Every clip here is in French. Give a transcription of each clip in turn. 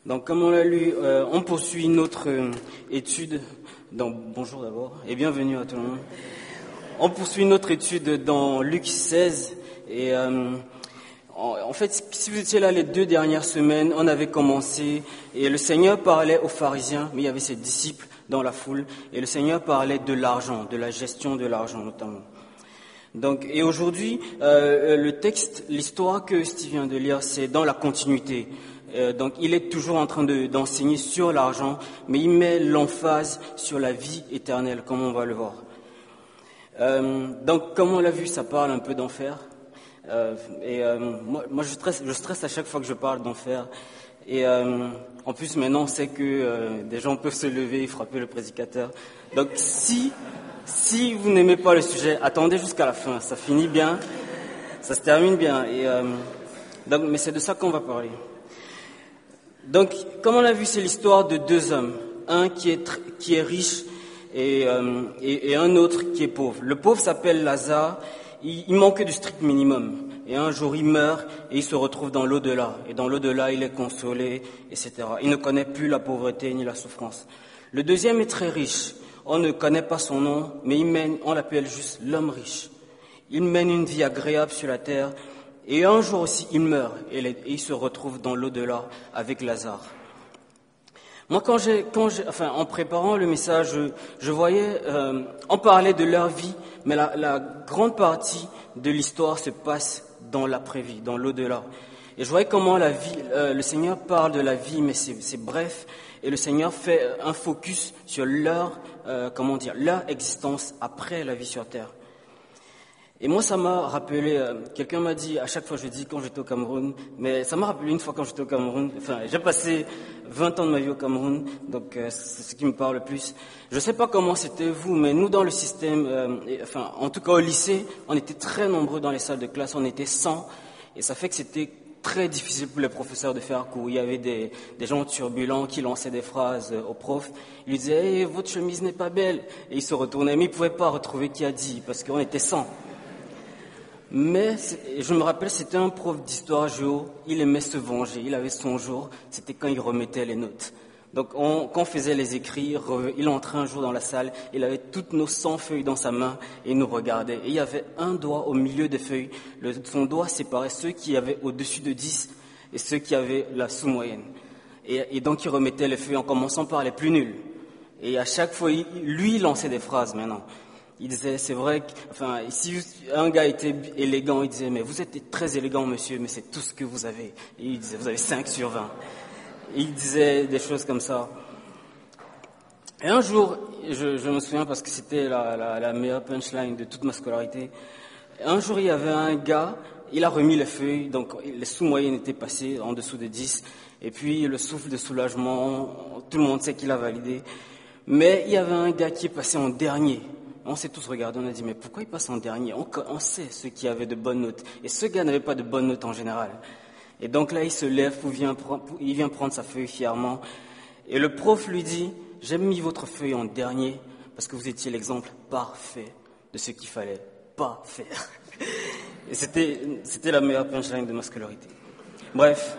Donc, comme on l'a lu, on poursuit notre étude. Bonjour d'abord et bienvenue à tout le monde. On poursuit notre étude dans Luc 16 et en fait, si vous étiez là les 2 dernières semaines, on avait commencé et le Seigneur parlait aux pharisiens, mais il y avait ses disciples dans la foule et le Seigneur parlait de l'argent, de la gestion de l'argent notamment. Donc, et aujourd'hui, le texte, l'histoire que Steve vient de lire, c'est dans la continuité. Donc, il est toujours en train d'enseigner sur l'argent, mais il met l'emphase sur la vie éternelle, comme on va le voir. Donc, comme on l'a vu, ça parle un peu d'enfer. Moi, je stresse à chaque fois que je parle d'enfer. Et en plus, maintenant, on sait que des gens peuvent se lever et frapper le prédicateur. Donc, si vous n'aimez pas le sujet, attendez jusqu'à la fin. Ça finit bien, ça se termine bien. Mais c'est de ça qu'on va parler. Donc, comme on l'a vu, c'est l'histoire de 2 hommes. Un qui est riche et un autre qui est pauvre. Le pauvre s'appelle Lazare. Il manque du strict minimum. Et un jour, il meurt et il se retrouve dans l'au-delà. Et dans l'au-delà, il est consolé, etc. Il ne connaît plus la pauvreté ni la souffrance. Le deuxième est très riche. On ne connaît pas son nom, mais on l'appelle juste l'homme riche. Il mène une vie agréable sur la terre. Et un jour aussi, il meurt et il se retrouve dans l'au-delà avec Lazare. Moi, en préparant le message, je voyais, on parlait de leur vie, mais la grande partie de l'histoire se passe dans l'après-vie, dans l'au-delà. Et je voyais comment la vie, le Seigneur parle de la vie, mais c'est bref, et le Seigneur fait un focus sur leur existence après la vie sur terre. Et moi, ça m'a rappelé, quelqu'un m'a dit, à chaque fois je dis quand j'étais au Cameroun, mais ça m'a rappelé une fois quand j'étais au Cameroun, j'ai passé 20 ans de ma vie au Cameroun, donc c'est ce qui me parle le plus. Je ne sais pas comment c'était vous, mais nous dans le système, en tout cas au lycée, on était très nombreux dans les salles de classe, on était 100, et ça fait que c'était très difficile pour les professeurs de faire cours. Il y avait des gens turbulents qui lançaient des phrases aux profs. Ils lui disaient hey, « votre chemise n'est pas belle », et ils se retournaient, mais ils ne pouvaient pas retrouver qui a dit, parce qu'on était 100. Mais je me rappelle, c'était un prof d'histoire géo, il aimait se venger, il avait son jour, c'était quand il remettait les notes. Donc quand on faisait les écrits, il entrait un jour dans la salle, il avait toutes nos 100 feuilles dans sa main et il nous regardait. Et il y avait un doigt au milieu des feuilles, son doigt séparait ceux qui avaient au-dessus de 10 et ceux qui avaient la sous-moyenne. Et donc il remettait les feuilles en commençant par les plus nuls. Et à chaque fois, lui il lançait des phrases maintenant. Il disait, c'est vrai si un gars était élégant, il disait, mais vous êtes très élégant, monsieur, mais c'est tout ce que vous avez. Et il disait, vous avez 5 sur 20. Et il disait des choses comme ça. Et un jour, je me souviens parce que c'était la meilleure punchline de toute ma scolarité. Un jour, il y avait un gars, il a remis les feuilles, donc les sous-moyennes étaient passées en dessous de 10. Et puis, le souffle de soulagement, tout le monde sait qu'il a validé. Mais il y avait un gars qui est passé en dernier. On s'est tous regardés, on a dit, mais pourquoi il passe en dernier ? On sait ceux qui avaient de bonnes notes. Et ce gars n'avait pas de bonnes notes en général. Et donc là, il se lève, il vient prendre sa feuille fièrement. Et le prof lui dit, j'ai mis votre feuille en dernier parce que vous étiez l'exemple parfait de ce qu'il fallait pas faire. Et c'était la meilleure punchline de ma scolarité. Bref,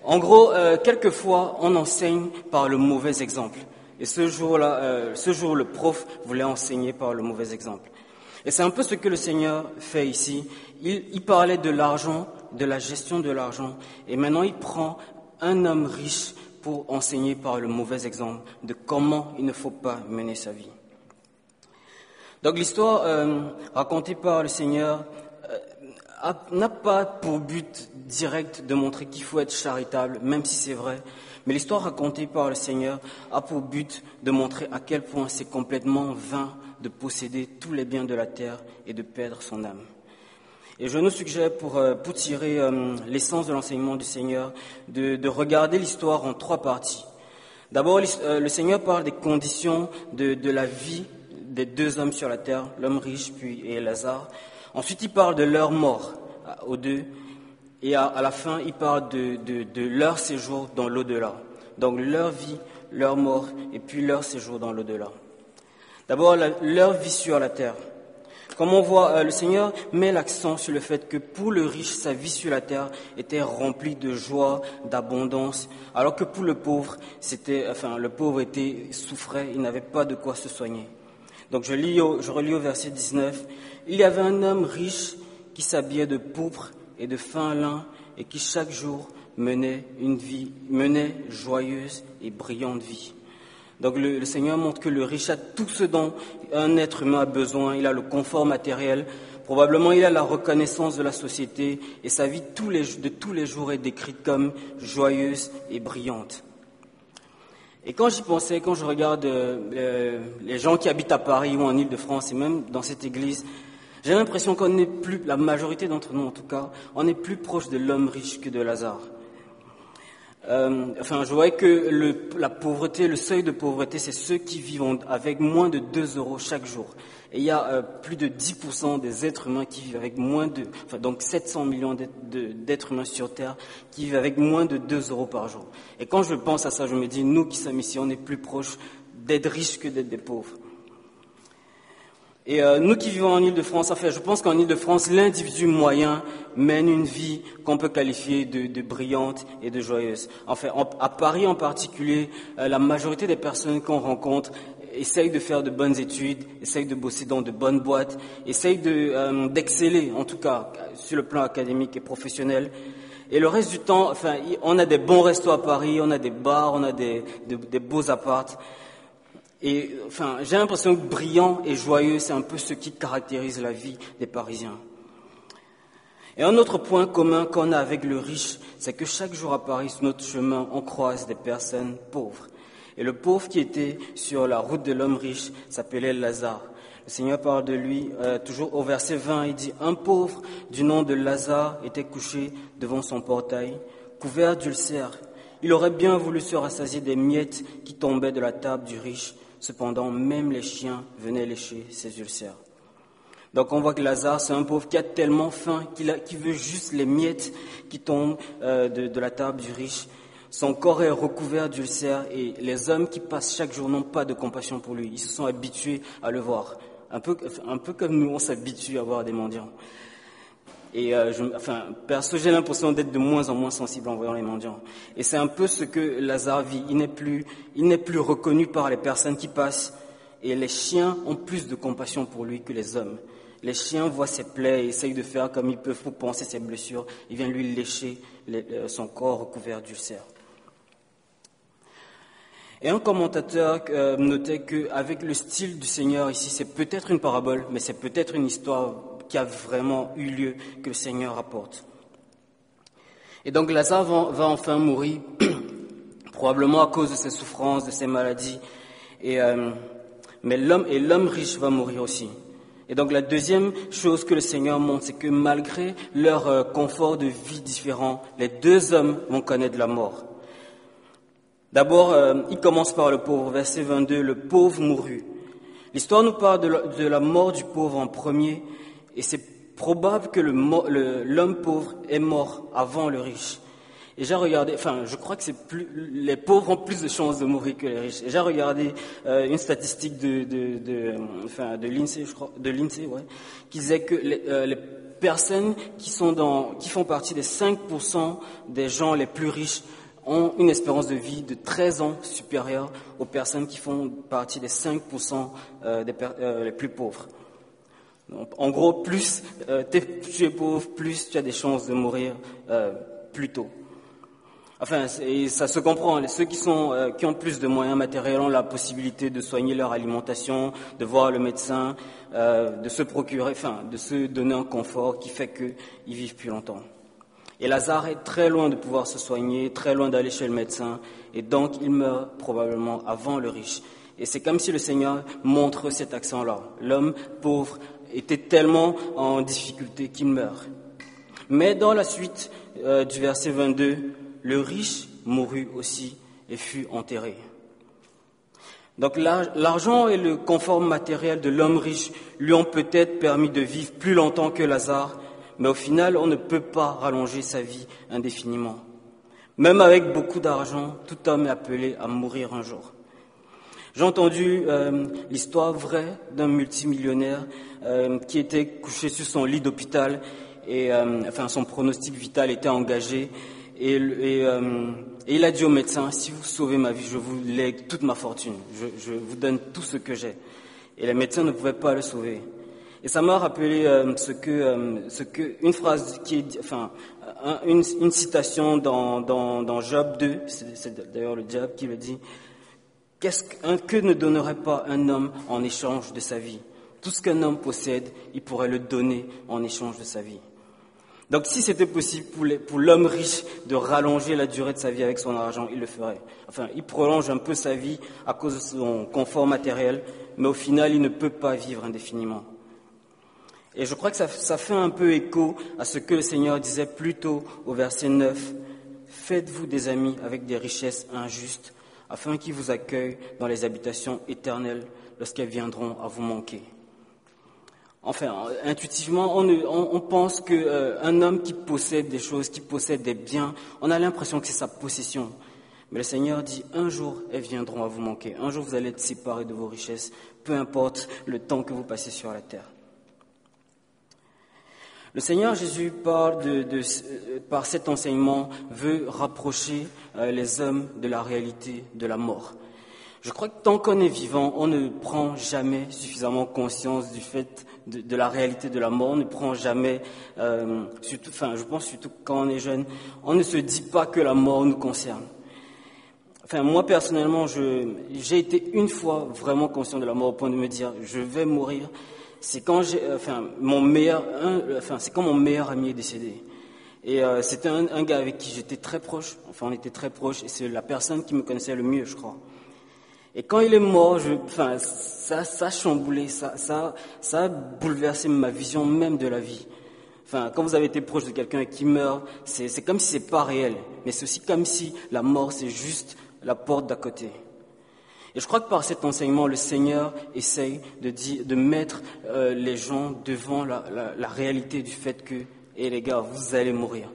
en gros, quelquefois, on enseigne par le mauvais exemple. Et ce jour, le prof voulait enseigner par le mauvais exemple. Et c'est un peu ce que le Seigneur fait ici. Il parlait de l'argent, de la gestion de l'argent. Et maintenant, il prend un homme riche pour enseigner par le mauvais exemple de comment il ne faut pas mener sa vie. Donc l'histoire racontée par le Seigneur n'a pas pour but direct de montrer qu'il faut être charitable, même si c'est vrai. Mais l'histoire racontée par le Seigneur a pour but de montrer à quel point c'est complètement vain de posséder tous les biens de la terre et de perdre son âme. Et je nous suggère, pour tirer l'essence de l'enseignement du Seigneur, de regarder l'histoire en 3 parties. D'abord, le Seigneur parle des conditions de la vie des 2 hommes sur la terre, l'homme riche et Lazare. Ensuite, il parle de leur mort aux 2. Et à la fin, il parle de leur séjour dans l'au-delà. Donc leur vie, leur mort et puis leur séjour dans l'au-delà. D'abord, leur vie sur la terre. Comme on voit, le Seigneur met l'accent sur le fait que pour le riche, sa vie sur la terre était remplie de joie, d'abondance, alors que pour le pauvre, souffrait, il n'avait pas de quoi se soigner. Donc je relis au verset 19. Il y avait un homme riche qui s'habillait de pourpre et de fin lin et qui chaque jour menait joyeuse et brillante vie. Donc le Seigneur montre que le riche a tout ce dont un être humain a besoin. Il a le confort matériel, probablement il a la reconnaissance de la société et sa vie de tous les jours est décrite comme joyeuse et brillante. Et quand j'y pensais, quand je regarde les gens qui habitent à Paris ou en Île-de-France et même dans cette église, j'ai l'impression qu'on n'est plus, la majorité d'entre nous en tout cas, on est plus proche de l'homme riche que de Lazare. Je voyais que la pauvreté, le seuil de pauvreté, c'est ceux qui vivent avec moins de 2 euros chaque jour. Et il y a plus de 10% des êtres humains qui vivent avec donc 700 millions d'êtres humains sur Terre qui vivent avec moins de 2 euros par jour. Et quand je pense à ça, je me dis, nous qui sommes ici, on est plus proches d'être riches que d'être des pauvres. Et nous qui vivons en Île-de-France, je pense qu'en Île-de-France, l'individu moyen mène une vie qu'on peut qualifier de brillante et de joyeuse. À Paris en particulier, la majorité des personnes qu'on rencontre essayent de faire de bonnes études, essayent de bosser dans de bonnes boîtes, essayent d'exceller, en tout cas, sur le plan académique et professionnel. Et le reste du temps, on a des bons restos à Paris, on a des bars, on a des beaux apparts. Et j'ai l'impression que brillant et joyeux, c'est un peu ce qui caractérise la vie des Parisiens. Et un autre point commun qu'on a avec le riche, c'est que chaque jour à Paris, sur notre chemin, on croise des personnes pauvres. Et le pauvre qui était sur la route de l'homme riche s'appelait Lazare. Le Seigneur parle de lui, toujours au verset 20, il dit « Un pauvre du nom de Lazare était couché devant son portail, couvert d'ulcères. Il aurait bien voulu se rassasier des miettes qui tombaient de la table du riche. Cependant, même les chiens venaient lécher ses ulcères. » Donc on voit que Lazare, c'est un pauvre qui a tellement faim qu'il veut juste les miettes qui tombent de la table du riche. Son corps est recouvert d'ulcères et les hommes qui passent chaque jour n'ont pas de compassion pour lui. Ils se sont habitués à le voir. Un peu comme nous, on s'habitue à voir des mendiants. Et perso, j'ai l'impression d'être de moins en moins sensible en voyant les mendiants. Et c'est un peu ce que Lazare vit. Il n'est plus reconnu par les personnes qui passent. Et les chiens ont plus de compassion pour lui que les hommes. Les chiens voient ses plaies et essayent de faire comme ils peuvent pour panser ses blessures. Ils viennent lui lécher son corps recouvert d'ulcères. Et un commentateur notait qu'avec le style du Seigneur ici, c'est peut-être une parabole, mais c'est peut-être une histoire qui a vraiment eu lieu, que le Seigneur rapporte. Et donc Lazare va enfin mourir, probablement à cause de ses souffrances, de ses maladies. Mais l'homme riche va mourir aussi. Et donc la deuxième chose que le Seigneur montre, c'est que malgré leur confort de vie différent, les deux hommes vont connaître la mort. D'abord, il commence par le pauvre, verset 22, le pauvre mourut. L'histoire nous parle de la mort du pauvre en premier, et c'est probable que l'homme pauvre est mort avant le riche. Et j'ai regardé, je crois que les pauvres ont plus de chances de mourir que les riches. Et j'ai regardé une statistique de l'INSEE, je crois, qui disait que les personnes qui font partie des 5% des gens les plus riches ont une espérance de vie de 13 ans supérieure aux personnes qui font partie des 5% les plus pauvres. Donc, en gros, plus tu es pauvre, plus tu as des chances de mourir plus tôt. Et ça se comprend. Ceux qui ont plus de moyens matériels ont la possibilité de soigner leur alimentation, de voir le médecin, de se procurer, de se donner un confort qui fait qu'ils vivent plus longtemps. Et Lazare est très loin de pouvoir se soigner, très loin d'aller chez le médecin, et donc il meurt probablement avant le riche. Et c'est comme si le Seigneur montre cet accent-là. L'homme pauvre était tellement en difficulté qu'il meurt. Mais dans la suite du verset 22, le riche mourut aussi et fut enterré. Donc l'argent et le confort matériel de l'homme riche lui ont peut-être permis de vivre plus longtemps que Lazare, mais au final, on ne peut pas rallonger sa vie indéfiniment. Même avec beaucoup d'argent, tout homme est appelé à mourir un jour. J'ai entendu l'histoire vraie d'un multimillionnaire qui était couché sur son lit d'hôpital et son pronostic vital était engagé et il a dit au médecin, si vous sauvez ma vie, je vous lègue toute ma fortune, je vous donne tout ce que j'ai. Et les médecins ne pouvaient pas le sauver. Et ça m'a rappelé une phrase qui est, une citation dans Job 2, c'est d'ailleurs le diable qui le dit. Que ne donnerait pas un homme en échange de sa vie? Tout ce qu'un homme possède, il pourrait le donner en échange de sa vie. Donc si c'était possible pour l'homme riche de rallonger la durée de sa vie avec son argent, il le ferait. Enfin, il prolonge un peu sa vie à cause de son confort matériel, mais au final, il ne peut pas vivre indéfiniment. Et je crois que ça fait un peu écho à ce que le Seigneur disait plus tôt au verset 9. « Faites-vous des amis avec des richesses injustes, afin qu'ils vous accueillent dans les habitations éternelles lorsqu'elles viendront à vous manquer. » Enfin, intuitivement, on pense qu'un homme qui possède des choses, qui possède des biens, on a l'impression que c'est sa possession. Mais le Seigneur dit, un jour, elles viendront à vous manquer. Un jour, vous allez être séparés de vos richesses, peu importe le temps que vous passez sur la terre. Le Seigneur Jésus, par cet enseignement, veut rapprocher les hommes de la réalité de la mort. Je crois que tant qu'on est vivant, on ne prend jamais suffisamment conscience du fait de la réalité de la mort. On ne prend jamais, je pense surtout quand on est jeune, on ne se dit pas que la mort nous concerne. Enfin, moi personnellement, j'ai été une fois vraiment conscient de la mort au point de me dire, je vais mourir. C'est quand mon meilleur ami est décédé. Et c'était un gars avec qui j'étais très proche. Enfin, on était très proches. Et c'est la personne qui me connaissait le mieux, je crois. Et quand il est mort, ça a chamboulé, ça a bouleversé ma vision même de la vie. Enfin, quand vous avez été proche de quelqu'un qui meurt, c'est comme si c'est pas réel. Mais c'est aussi comme si la mort, c'est juste la porte d'à côté. Et je crois que par cet enseignement, le Seigneur essaye de mettre les gens devant la réalité du fait que, les gars, vous allez mourir.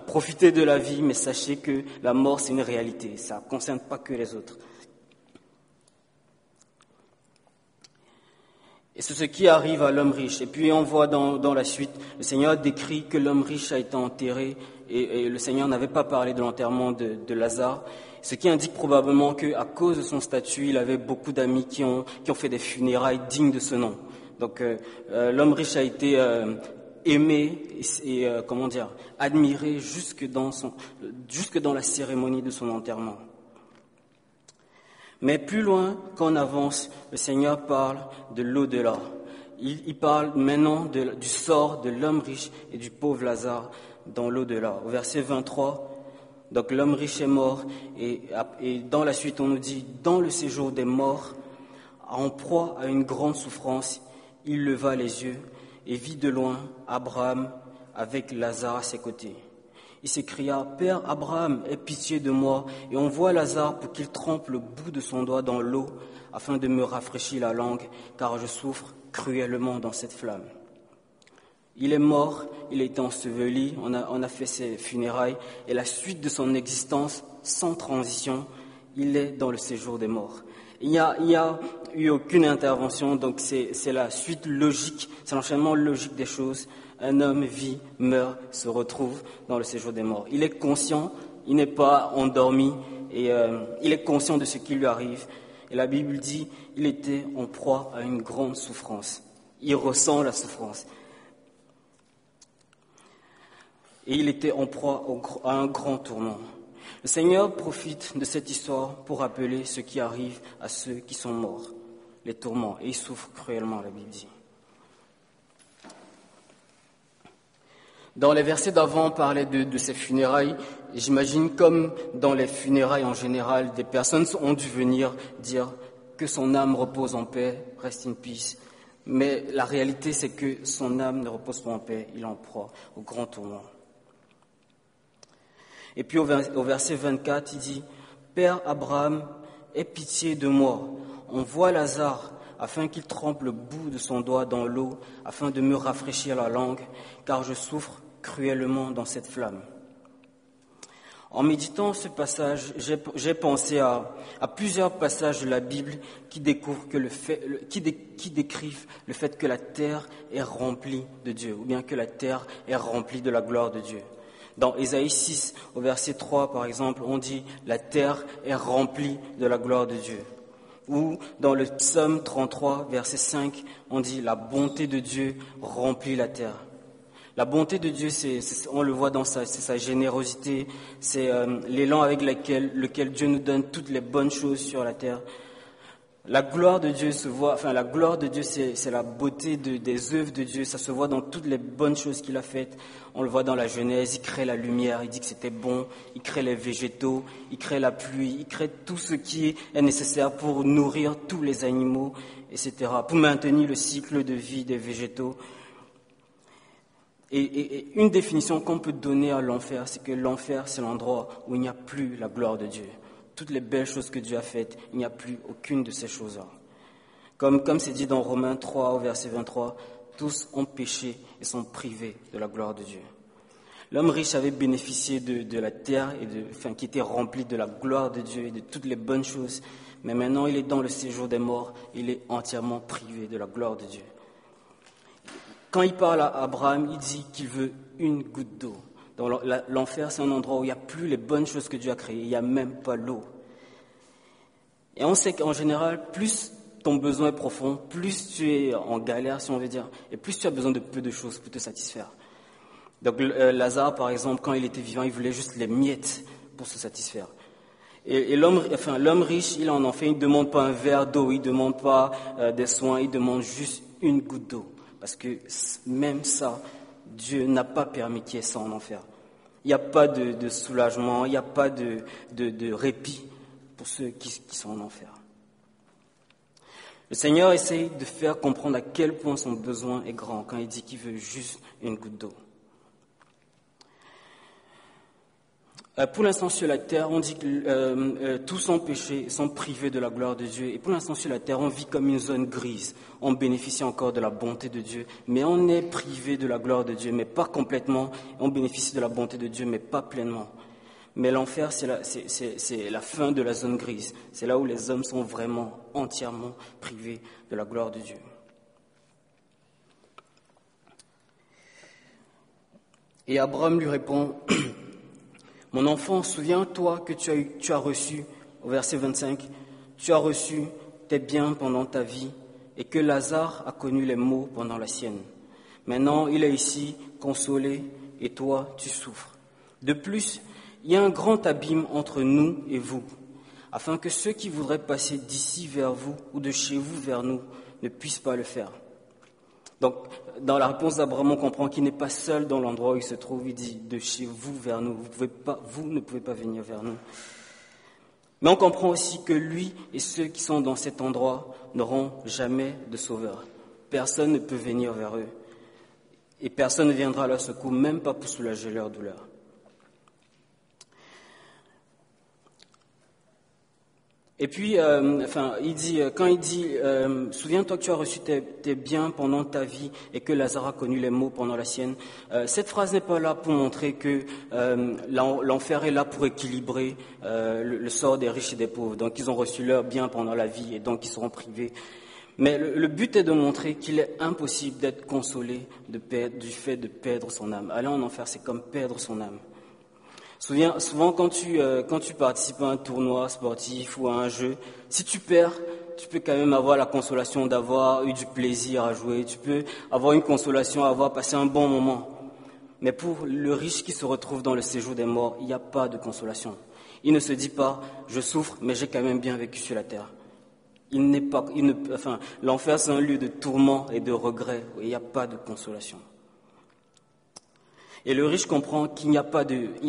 Profitez de la vie, mais sachez que la mort, c'est une réalité. Ça ne concerne pas que les autres. Et c'est ce qui arrive à l'homme riche. Et puis on voit dans la suite, le Seigneur décrit que l'homme riche a été enterré et le Seigneur n'avait pas parlé de l'enterrement de Lazare. Ce qui indique probablement qu'à cause de son statut, il avait beaucoup d'amis qui ont fait des funérailles dignes de ce nom. Donc l'homme riche a été aimé et admiré jusque dans la cérémonie de son enterrement. Mais plus loin qu'on avance, le Seigneur parle de l'au-delà. Il parle maintenant du sort de l'homme riche et du pauvre Lazare dans l'au-delà. Au verset 23, donc l'homme riche est mort et dans la suite on nous dit, dans le séjour des morts, en proie à une grande souffrance, il leva les yeux et vit de loin Abraham avec Lazare à ses côtés. Il s'écria, « Père Abraham, aie pitié de moi, et envoie Lazare pour qu'il trempe le bout de son doigt dans l'eau, afin de me rafraîchir la langue, car je souffre cruellement dans cette flamme. » Il est mort, il a été enseveli, on a fait ses funérailles, et la suite de son existence, sans transition, il est dans le séjour des morts. Il n'y a eu aucune intervention, donc c'est la suite logique, c'est l'enchaînement logique des choses. Un homme vit, meurt, se retrouve dans le séjour des morts. Il est conscient, il n'est pas endormi, et il est conscient de ce qui lui arrive. Et la Bible dit, il était en proie à une grande souffrance. Il ressent la souffrance. Et il était en proie à un grand tourment. Le Seigneur profite de cette histoire pour rappeler ce qui arrive à ceux qui sont morts, les tourments. Et il souffre cruellement, la Bible dit. Dans les versets d'avant, on parlait de ces funérailles. Et j'imagine comme dans les funérailles en général, des personnes ont dû venir dire que son âme repose en paix, rest in peace. Mais la réalité, c'est que son âme ne repose pas en paix, il est en proie au grand tourment. Et puis au verset 24, il dit, « Père Abraham, aie pitié de moi, envoie Lazare, afin qu'il trempe le bout de son doigt dans l'eau, afin de me rafraîchir la langue, car je souffre cruellement dans cette flamme. » En méditant ce passage, j'ai pensé à plusieurs passages de la Bible qui décrivent le fait que la terre est remplie de Dieu, ou bien que la terre est remplie de la gloire de Dieu. Dans Ésaïe 6, au verset 3, par exemple, on dit « La terre est remplie de la gloire de Dieu ». Ou dans le psaume 33, verset 5, on dit « La bonté de Dieu remplit la terre ». La bonté de Dieu, on le voit c'est sa générosité, c'est l'élan avec lequel Dieu nous donne toutes les bonnes choses sur la terre. La gloire de Dieu la gloire de Dieu, c'est la beauté des œuvres de Dieu. Ça se voit dans toutes les bonnes choses qu'il a faites. On le voit dans la Genèse, il crée la lumière, il dit que c'était bon, il crée les végétaux, il crée la pluie, il crée tout ce qui est nécessaire pour nourrir tous les animaux, etc., pour maintenir le cycle de vie des végétaux. Et une définition qu'on peut donner à l'enfer, c'est que l'enfer, c'est l'endroit où il n'y a plus la gloire de Dieu. Toutes les belles choses que Dieu a faites, il n'y a plus aucune de ces choses-là. Comme c'est dit dans Romains 3 au verset 23, tous ont péché et sont privés de la gloire de Dieu. L'homme riche avait bénéficié de la terre qui était remplie de la gloire de Dieu et de toutes les bonnes choses, mais maintenant il est dans le séjour des morts, il est entièrement privé de la gloire de Dieu. Quand il parle à Abraham, il dit qu'il veut une goutte d'eau. Dans l'enfer, c'est un endroit où il n'y a plus les bonnes choses que Dieu a créées, il n'y a même pas l'eau. Et on sait qu'en général, plus ton besoin est profond, plus tu es en galère, si on veut dire, et plus tu as besoin de peu de choses pour te satisfaire. Donc Lazare, par exemple, quand il était vivant, il voulait juste les miettes pour se satisfaire. Et l'homme riche, il en fait, il ne demande pas un verre d'eau, il ne demande pas des soins, il demande juste une goutte d'eau. Parce que même ça, Dieu n'a pas permis qu'il y ait ça en enfer. Il n'y a pas de soulagement, il n'y a pas de répit pour ceux qui sont en enfer. Le Seigneur essaye de faire comprendre à quel point son besoin est grand quand il dit qu'il veut juste une goutte d'eau. Pour l'instant sur la terre, on dit que tous sont péchés, sont privés de la gloire de Dieu. Et pour l'instant sur la terre, on vit comme une zone grise. On bénéficie encore de la bonté de Dieu, mais on est privé de la gloire de Dieu, mais pas complètement. On bénéficie de la bonté de Dieu, mais pas pleinement. Mais l'enfer, c'est la fin de la zone grise. C'est là où les hommes sont vraiment entièrement privés de la gloire de Dieu. Et Abraham lui répond... Mon enfant, souviens-toi que tu as reçu, au verset 25, tu as reçu tes biens pendant ta vie et que Lazare a connu les maux pendant la sienne. Maintenant, il est ici, consolé, et toi, tu souffres. De plus, il y a un grand abîme entre nous et vous, afin que ceux qui voudraient passer d'ici vers vous ou de chez vous vers nous ne puissent pas le faire. Donc, dans la réponse d'Abraham, on comprend qu'il n'est pas seul dans l'endroit où il se trouve. Il dit de chez vous vers nous. Vous ne pouvez pas venir vers nous. Mais on comprend aussi que lui et ceux qui sont dans cet endroit n'auront jamais de sauveur. Personne ne peut venir vers eux. Et personne ne viendra à leur secours, même pas pour soulager leur douleur. Et puis, quand il dit, souviens-toi que tu as reçu tes biens pendant ta vie et que Lazare a connu les maux pendant la sienne. Cette phrase n'est pas là pour montrer que l'enfer est là pour équilibrer le sort des riches et des pauvres. Donc, ils ont reçu leurs biens pendant la vie et donc ils seront privés. Mais le but est de montrer qu'il est impossible d'être consolé du fait de perdre son âme. Aller en enfer, c'est comme perdre son âme. Souvent, quand tu participes à un tournoi sportif ou à un jeu, si tu perds, tu peux quand même avoir la consolation d'avoir eu du plaisir à jouer. Tu peux avoir une consolation à avoir passé un bon moment. Mais pour le riche qui se retrouve dans le séjour des morts, il n'y a pas de consolation. Il ne se dit pas « je souffre, mais j'ai quand même bien vécu sur la terre ». L'enfer, c'est un lieu de tourment et de regret. Il n'y a pas de consolation. Et le riche comprend qu'il n'y a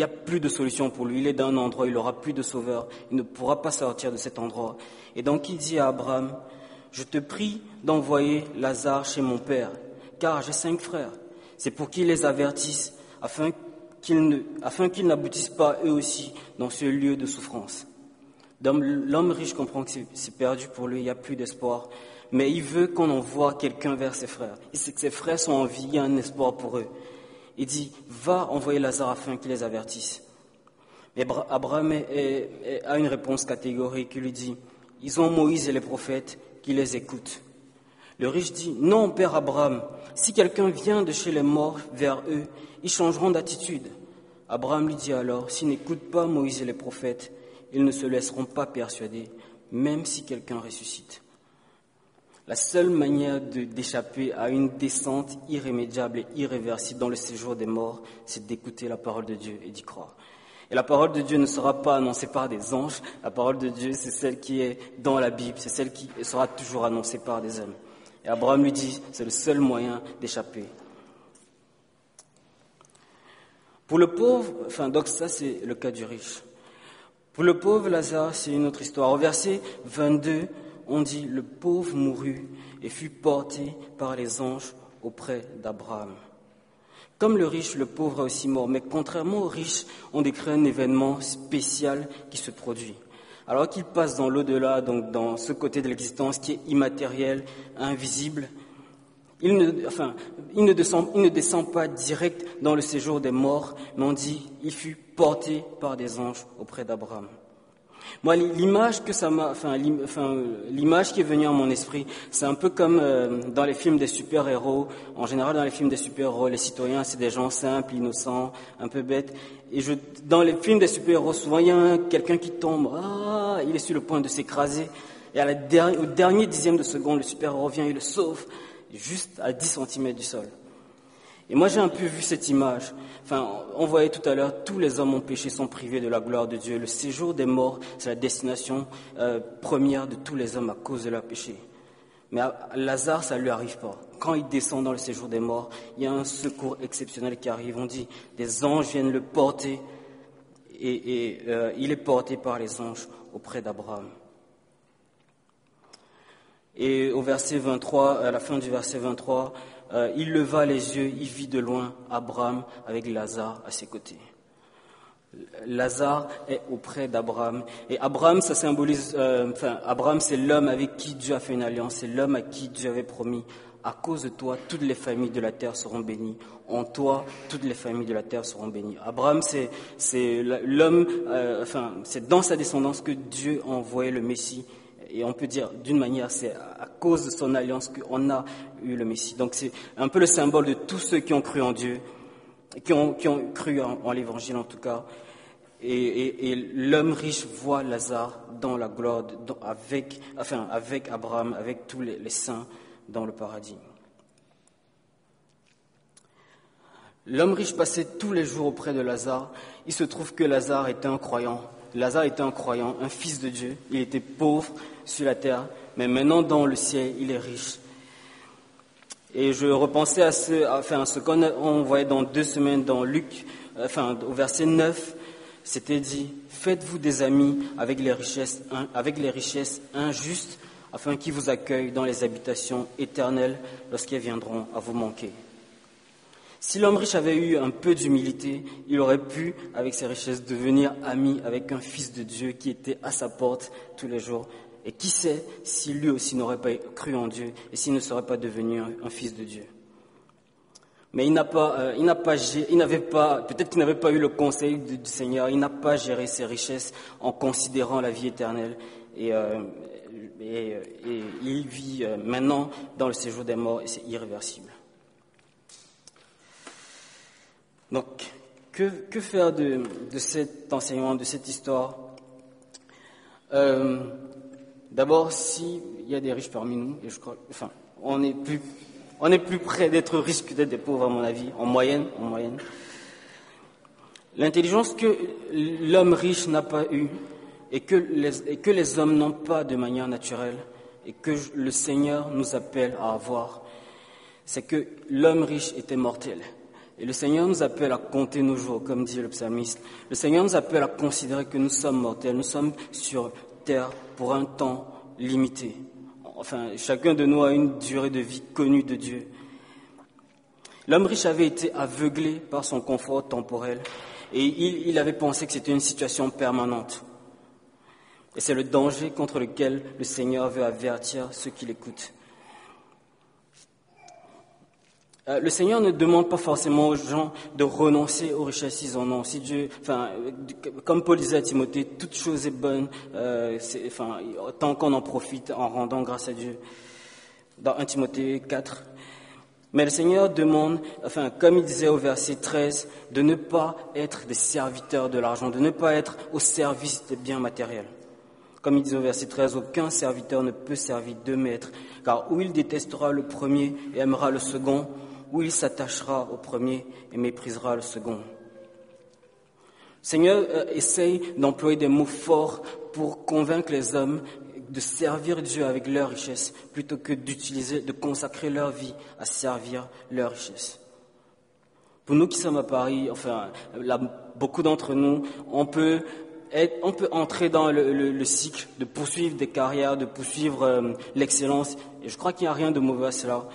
plus de solution pour lui. Il est dans un endroit, il n'aura plus de sauveur. Il ne pourra pas sortir de cet endroit. Et donc il dit à Abraham, je te prie d'envoyer Lazare chez mon père, car j'ai 5 frères. C'est pour qu'ils les avertissent, afin qu'ils n'aboutissent pas eux aussi dans ce lieu de souffrance. Donc, l'homme riche comprend que c'est perdu pour lui, il n'y a plus d'espoir. Mais il veut qu'on envoie quelqu'un vers ses frères. Il sait que ses frères sont en vie, il y a un espoir pour eux. Il dit, va envoyer Lazare afin qu'il les avertisse. Et Abraham a une réponse catégorique. Il lui dit, ils ont Moïse et les prophètes qui les écoutent. Le riche dit, non, père Abraham, si quelqu'un vient de chez les morts vers eux, ils changeront d'attitude. Abraham lui dit alors, s'ils n'écoutent pas Moïse et les prophètes, ils ne se laisseront pas persuader, même si quelqu'un ressuscite. La seule manière d'échapper à une descente irrémédiable et irréversible dans le séjour des morts, c'est d'écouter la parole de Dieu et d'y croire. Et la parole de Dieu ne sera pas annoncée par des anges, la parole de Dieu, c'est celle qui est dans la Bible, c'est celle qui sera toujours annoncée par des hommes. Et Abraham lui dit, c'est le seul moyen d'échapper. Pour le pauvre, donc ça c'est le cas du riche. Pour le pauvre Lazare, c'est une autre histoire. Au verset 22, on dit, le pauvre mourut et fut porté par les anges auprès d'Abraham. Comme le riche, le pauvre est aussi mort. Mais contrairement au riche, on décrit un événement spécial qui se produit. Alors qu'il passe dans l'au-delà, donc dans ce côté de l'existence qui est immatériel, invisible, il ne descend pas direct dans le séjour des morts, mais on dit, il fut porté par des anges auprès d'Abraham. Moi, l'image qui est venue à mon esprit, c'est un peu comme dans les films des super-héros. En général, dans les films des super-héros, les citoyens, c'est des gens simples, innocents, un peu bêtes. Et dans les films des super-héros, souvent, il y a quelqu'un qui tombe. Il est sur le point de s'écraser. Et au dernier dixième de seconde, le super-héros vient et le sauve, juste à 10 cm du sol. Et moi, j'ai un peu vu cette image. On voyait tout à l'heure, tous les hommes ont péché, sont privés de la gloire de Dieu. Le séjour des morts, c'est la destination première de tous les hommes à cause de leur péché. Mais à Lazare, ça ne lui arrive pas. Quand il descend dans le séjour des morts, il y a un secours exceptionnel qui arrive. On dit, des anges viennent le porter et il est porté par les anges auprès d'Abraham. Et au verset 23, à la fin du verset 23, il leva les yeux, il vit de loin Abraham avec Lazare à ses côtés. Lazare est auprès d'Abraham. Et Abraham, ça symbolise, Abraham, c'est l'homme avec qui Dieu a fait une alliance, c'est l'homme à qui Dieu avait promis, à cause de toi, toutes les familles de la terre seront bénies. En toi, toutes les familles de la terre seront bénies. Abraham, c'est l'homme, c'est dans sa descendance que Dieu a envoyé le Messie. Et on peut dire, d'une manière, c'est à cause de son alliance qu'on a eu le Messie. Donc c'est un peu le symbole de tous ceux qui ont cru en Dieu, qui ont cru en l'Évangile en tout cas. Et l'homme riche voit Lazare dans la gloire, avec Abraham, avec tous les saints dans le paradis. L'homme riche passait tous les jours auprès de Lazare. Il se trouve que Lazare était un croyant. Lazare était un croyant, un fils de Dieu. Il était pauvre sur la terre, mais maintenant dans le ciel, il est riche. Et je repensais à ce qu'on voyait dans 2 semaines dans Luc, au verset 9, c'était dit, faites-vous des amis avec les richesses injustes, afin qu'ils vous accueillent dans les habitations éternelles lorsqu'elles viendront à vous manquer. Si l'homme riche avait eu un peu d'humilité, il aurait pu, avec ses richesses, devenir ami avec un fils de Dieu qui était à sa porte tous les jours. Et qui sait si lui aussi n'aurait pas cru en Dieu et s'il ne serait pas devenu un fils de Dieu. Mais peut-être qu'il n'avait pas eu le conseil du Seigneur, il n'a pas géré ses richesses en considérant la vie éternelle. Et il vit maintenant dans le séjour des morts et c'est irréversible. Donc, que faire de cet enseignement, de cette histoire? D'abord, s'il y a des riches parmi nous, et je crois, on est plus près d'être riches que d'être des pauvres, à mon avis, en moyenne. L'intelligence que l'homme riche n'a pas eue et que les hommes n'ont pas de manière naturelle et que le Seigneur nous appelle à avoir, c'est que l'homme riche était mortel. Et le Seigneur nous appelle à compter nos jours, comme dit le psalmiste. Le Seigneur nous appelle à considérer que nous sommes mortels, nous sommes sur terre pour un temps limité. Chacun de nous a une durée de vie connue de Dieu. L'homme riche avait été aveuglé par son confort temporel et il avait pensé que c'était une situation permanente. Et c'est le danger contre lequel le Seigneur veut avertir ceux qui l'écoutent. Le Seigneur ne demande pas forcément aux gens de renoncer aux richesses s'ils en ont. Si Dieu, comme Paul disait à Timothée, toute chose est bonne, tant qu'on en profite en rendant grâce à Dieu. Dans 1 Timothée 4. Mais le Seigneur demande, comme il disait au verset 13, de ne pas être des serviteurs de l'argent, de ne pas être au service des biens matériels. Comme il disait au verset 13, aucun serviteur ne peut servir deux maîtres, car ou il détestera le premier et aimera le second, ou il s'attachera au premier et méprisera le second. Le Seigneur essaye d'employer des mots forts pour convaincre les hommes de servir Dieu avec leur richesse, plutôt que de consacrer leur vie à servir leur richesse. Pour nous qui sommes à Paris, beaucoup d'entre nous, on peut entrer dans le cycle de poursuivre des carrières, de poursuivre l'excellence, et je crois qu'il n'y a rien de mauvais à cela.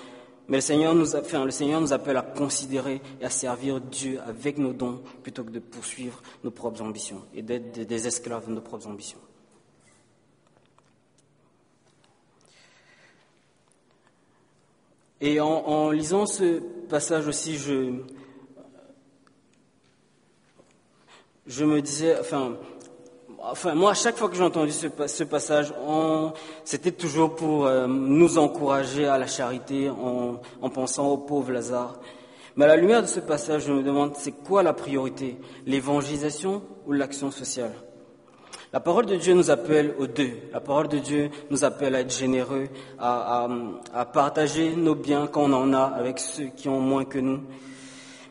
Mais le Seigneur nous appelle à considérer et à servir Dieu avec nos dons plutôt que de poursuivre nos propres ambitions et d'être des esclaves de nos propres ambitions. Et en lisant ce passage aussi, je me disais, moi, à chaque fois que j'ai entendu ce passage, c'était toujours pour nous encourager à la charité en pensant au pauvre Lazare. Mais à la lumière de ce passage, je me demande, c'est quoi la priorité, l'évangélisation ou l'action sociale? La parole de Dieu nous appelle aux deux. La parole de Dieu nous appelle à être généreux, à partager nos biens quand on en a avec ceux qui ont moins que nous.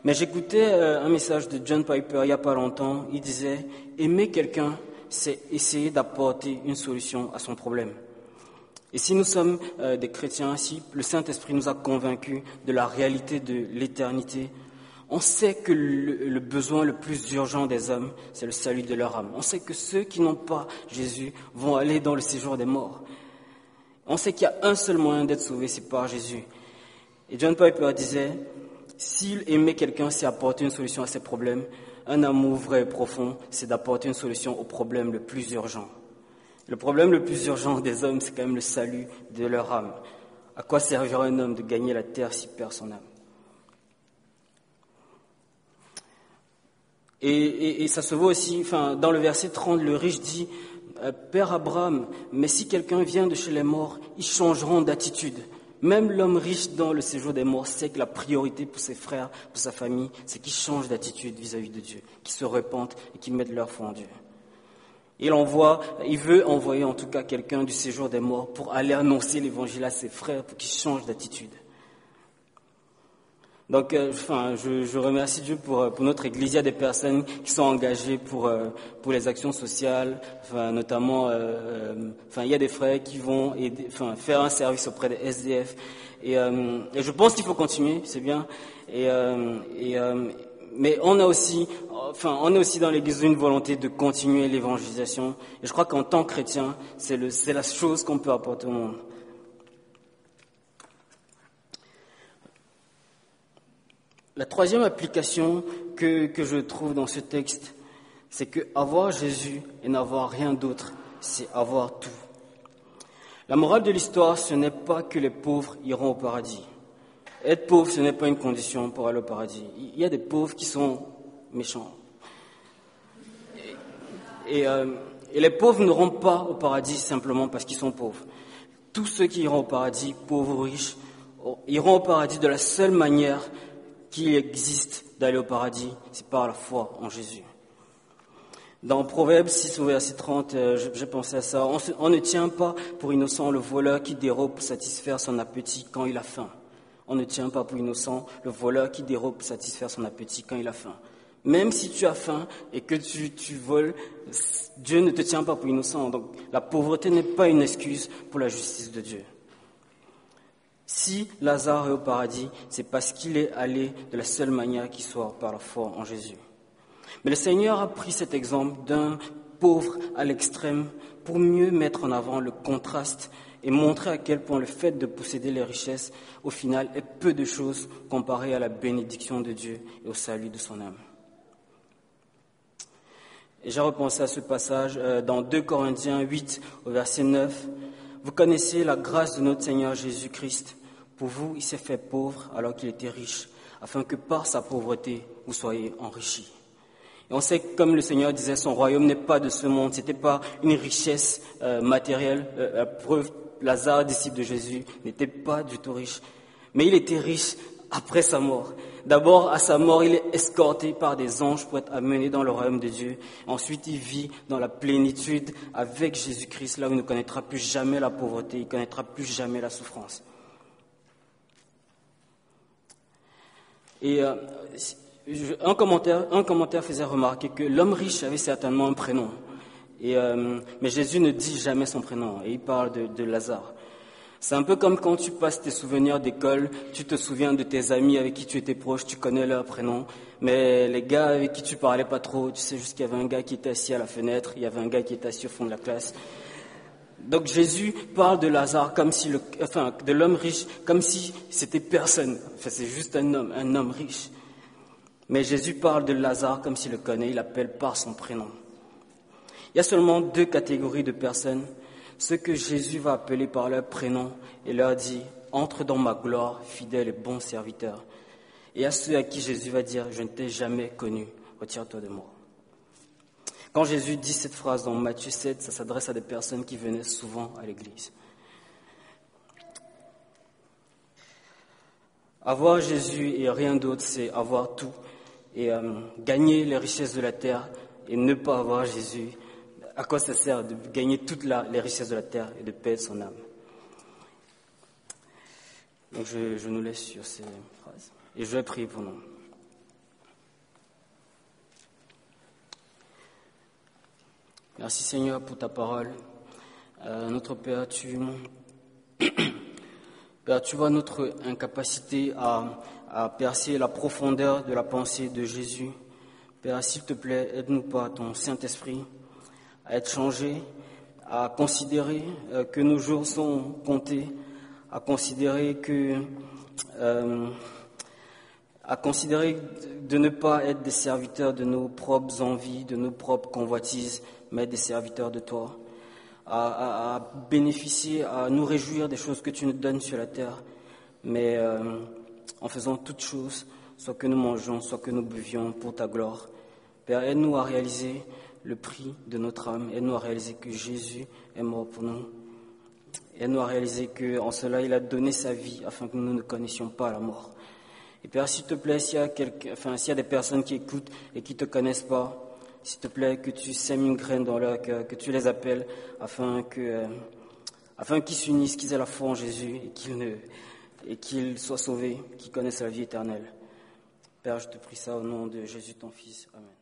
Mais j'écoutais un message de John Piper il n'y a pas longtemps. Il disait « Aimer quelqu'un, c'est essayer d'apporter une solution à son problème. » Et si nous sommes des chrétiens, si le Saint-Esprit nous a convaincus de la réalité de l'éternité, on sait que le besoin le plus urgent des hommes, c'est le salut de leur âme. On sait que ceux qui n'ont pas Jésus vont aller dans le séjour des morts. On sait qu'il y a un seul moyen d'être sauvé, c'est par Jésus. Et John Piper disait, s'il aimait quelqu'un, c'est apporter une solution à ses problèmes. Un amour vrai et profond, c'est d'apporter une solution au problème le plus urgent. Le problème le plus urgent des hommes, c'est quand même le salut de leur âme. À quoi servira un homme de gagner la terre s'il perd son âme? Et ça se voit aussi, dans le verset 30, le riche dit, Père Abraham, mais si quelqu'un vient de chez les morts, ils changeront d'attitude. Même l'homme riche dans le séjour des morts sait que la priorité pour ses frères, pour sa famille, c'est qu'ils changent d'attitude vis-à-vis de Dieu, qu'ils se repentent et qu'ils mettent leur foi en Dieu. Il veut envoyer en tout cas quelqu'un du séjour des morts pour aller annoncer l'évangile à ses frères pour qu'ils changent d'attitude. Donc, je remercie Dieu pour notre Église. Il y a des personnes qui sont engagées pour les actions sociales, notamment, il y a des frères qui vont aider, faire un service auprès des SDF. Et je pense qu'il faut continuer, c'est bien. Mais on a aussi dans l'Église une volonté de continuer l'évangélisation. Et je crois qu'en tant que chrétien, c'est la chose qu'on peut apporter au monde. La troisième application que je trouve dans ce texte, c'est que avoir Jésus et n'avoir rien d'autre, c'est avoir tout. La morale de l'histoire, ce n'est pas que les pauvres iront au paradis. Être pauvre, ce n'est pas une condition pour aller au paradis. Il y a des pauvres qui sont méchants. Et les pauvres n'iront pas au paradis simplement parce qu'ils sont pauvres. Tous ceux qui iront au paradis, pauvres ou riches, iront au paradis de la seule manière qu'il existe d'aller au paradis, c'est par la foi en Jésus. Dans Proverbes 6, au verset 30, j'ai pensé à ça. On ne tient pas pour innocent le voleur qui dérobe pour satisfaire son appétit quand il a faim. On ne tient pas pour innocent le voleur qui dérobe pour satisfaire son appétit quand il a faim. Même si tu as faim et que tu voles, Dieu ne te tient pas pour innocent. Donc la pauvreté n'est pas une excuse pour la justice de Dieu. Si Lazare est au paradis, c'est parce qu'il est allé de la seule manière qui soit, par la foi en Jésus. Mais le Seigneur a pris cet exemple d'un pauvre à l'extrême pour mieux mettre en avant le contraste et montrer à quel point le fait de posséder les richesses, au final, est peu de choses comparé à la bénédiction de Dieu et au salut de son âme. Et j'ai repensé à ce passage dans 2 Corinthiens 8, au verset 9. Vous connaissez la grâce de notre Seigneur Jésus-Christ. Pour vous, il s'est fait pauvre alors qu'il était riche, afin que par sa pauvreté, vous soyez enrichis. Et on sait que, comme le Seigneur disait, son royaume n'est pas de ce monde, c'était pas une richesse matérielle. La preuve, Lazare, disciple de Jésus, n'était pas du tout riche. Mais il était riche après sa mort. D'abord, à sa mort, il est escorté par des anges pour être amené dans le royaume de Dieu. Ensuite, il vit dans la plénitude avec Jésus-Christ, là où il ne connaîtra plus jamais la pauvreté, il ne connaîtra plus jamais la souffrance. Et un commentaire faisait remarquer que l'homme riche avait certainement un prénom. Mais Jésus ne dit jamais son prénom, et il parle de Lazare. C'est un peu comme quand tu passes tes souvenirs d'école, tu te souviens de tes amis avec qui tu étais proche, tu connais leur prénom, mais les gars avec qui tu parlais pas trop, tu sais juste qu'il y avait un gars qui était assis à la fenêtre, il y avait un gars qui était assis au fond de la classe. Donc Jésus parle de Lazare de l'homme riche, comme si c'était personne. Enfin, c'est juste un homme riche. Mais Jésus parle de Lazare comme s'il le connaît, il l'appelle par son prénom. Il y a seulement 2 catégories de personnes. Ceux que Jésus va appeler par leur prénom et leur dit « Entre dans ma gloire, fidèle et bon serviteur ». Et à ceux à qui Jésus va dire « Je ne t'ai jamais connu, retire-toi de moi ». Quand Jésus dit cette phrase dans Matthieu 7, ça s'adresse à des personnes qui venaient souvent à l'église. Avoir Jésus et rien d'autre, c'est avoir tout. Et gagner les richesses de la terre et ne pas avoir Jésus, à quoi ça sert de gagner toutes les richesses de la terre et de perdre son âme? Donc je nous laisse sur ces phrases. Et je vais prier pour nous. Merci Seigneur pour ta parole. Notre Père, Père, tu vois notre incapacité à percer la profondeur de la pensée de Jésus. Père, s'il te plaît, aide-nous par ton Saint-Esprit à être changés, à considérer que nos jours sont comptés, à considérer de ne pas être des serviteurs de nos propres envies, de nos propres convoitises, mais des serviteurs de toi, à bénéficier, à nous réjouir des choses que tu nous donnes sur la terre, mais en faisant toutes choses, soit que nous mangeons, soit que nous buvions pour ta gloire. Père, aide-nous à réaliser le prix de notre âme, aide-nous à réaliser que Jésus est mort pour nous, aide-nous à réaliser qu'en cela, il a donné sa vie afin que nous ne connaissions pas la mort. Et Père, s'il te plaît, s'il y a des personnes qui écoutent et qui ne te connaissent pas, s'il te plaît, que tu sèmes une graine dans leur cœur, que tu les appelles afin qu'ils s'unissent, qu'ils aient la foi en Jésus et qu'ils soient sauvés, qu'ils connaissent la vie éternelle. Père, je te prie ça au nom de Jésus, ton Fils. Amen.